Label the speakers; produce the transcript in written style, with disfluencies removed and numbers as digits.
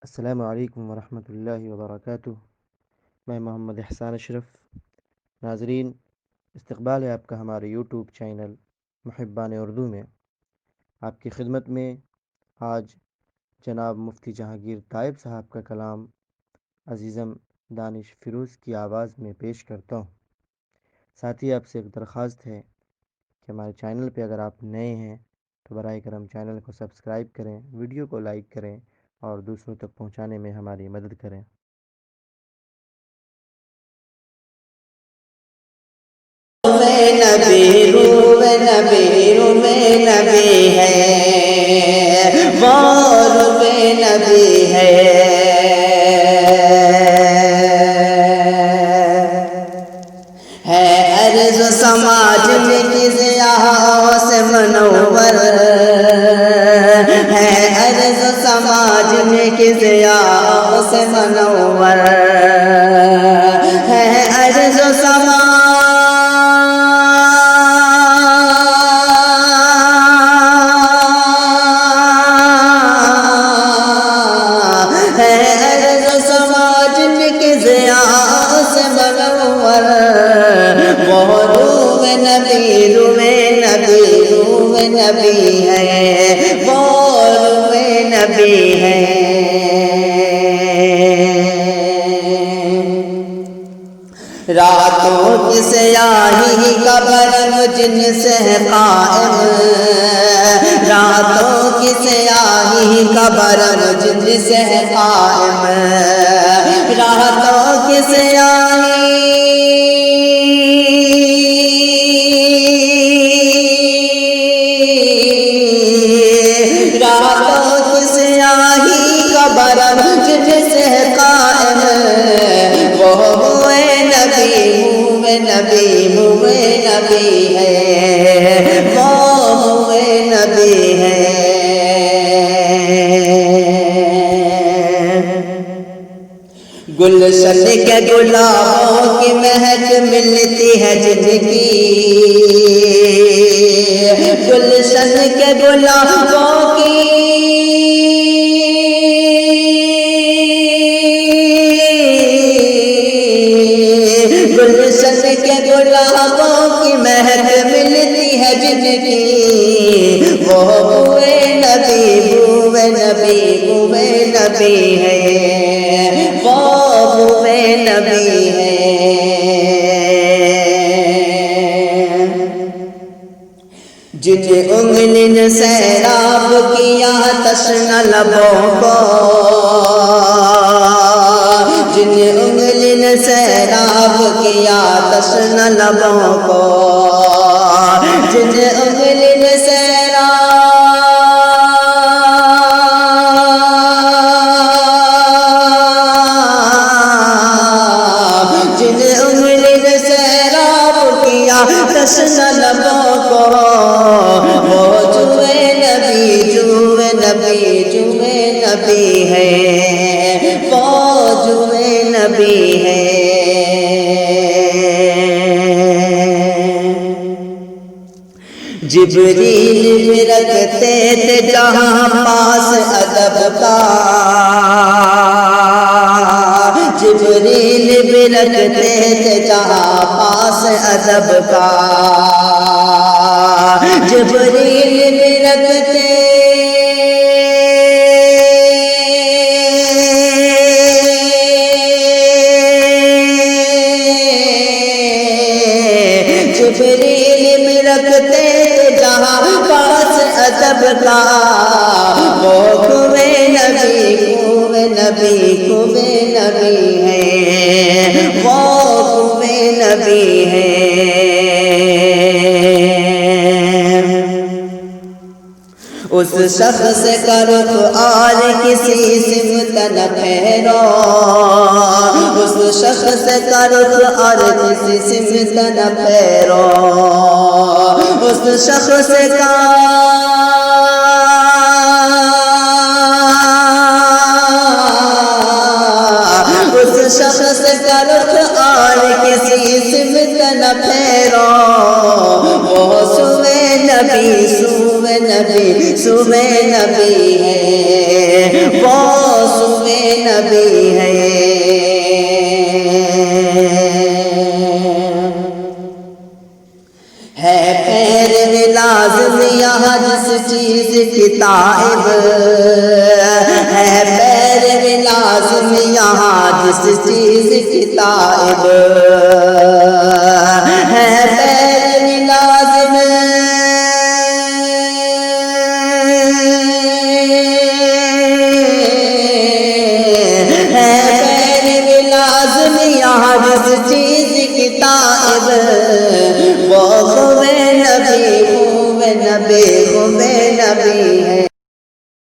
Speaker 1: السلام علیکم ورحمۃ اللہ وبرکاتہ۔ میں محمد احسان اشرف۔ ناظرین، استقبال ہے آپ کا ہمارے یوٹیوب چینل محبان اردو میں۔ آپ کی خدمت میں آج جناب مفتی جہانگیر طائب صاحب کا کلام عزیزم دانش فیروز کی آواز میں پیش کرتا ہوں۔ ساتھ ہی آپ سے ایک درخواست ہے کہ ہمارے چینل پہ اگر آپ نئے ہیں تو براہ کرم چینل کو سبسکرائب کریں، ویڈیو کو لائک کریں اور دوسروں تک پہنچانے میں ہماری مدد کریں۔
Speaker 2: نبی روح نبی ہے وہ روح نبی ہے عرض و سماج کی ضیاء سے منور ہے، عرض و سماج کی ضیاء سے منور ہے، عرض و سماج نبی ہے وہ روح نبی ہے۔ راتوں کی سیاہی کا برم جن سے ہے قائم، راتوں کی سیاہی کا برم جن سے ہے قائم، راتوں کی سیاہی برم جن سے قائم، وہ ہوئے نبی ہے، وہ ہوئے نبی ہے۔ گلشن کے گلابوں کی مہک ملتی ہے جن کی، گلشن کے گلابوں کی گلشن کے گلابوں کی مہک ملتی ہے جن کی، وہ ہوئے نبی ہے، وہ ہوئے نبی ہے۔ جن انگلی نے سیراب کیا تشنہ لبوں کو، جن انگلی نے سیراب کیا تشنہ لبوں کو، جن انگلی نے سیراب جن انگلی نے سیراب کیا تشنہ لبوں کو، وہ جوئے نبی ہے، وہ جوئے نبی ہے۔ جبریل بھی رکھتے تھے جہاں پاس ادب کا، جبریل بھی رکھتے تھے جہاں پاس ادب کا، جبریل بھی رکھتے جہاں پاس ادب کا، وہ کوئے نبی ہے، وہ کوئے نبی ہے۔ اس شخص کا رخ اور کسی سمت نہ پھیرو، اس شخص کا رخ اور کسی سمت نہ پھیرو، اس شخص کا اس شخص کا رخ اور کسی سمت نہ پھیرو، وہ سوئے نبی ہے، وہ سوئے نبی ہے پیر لازم یہاں جس چیز کی تائب ہے پیر لازم یہاں جس چیز کی تائب ہے پیر لازم یہاں جس چیز کی تائب وہ خوب نبی خوب نبی خوب نبی ہے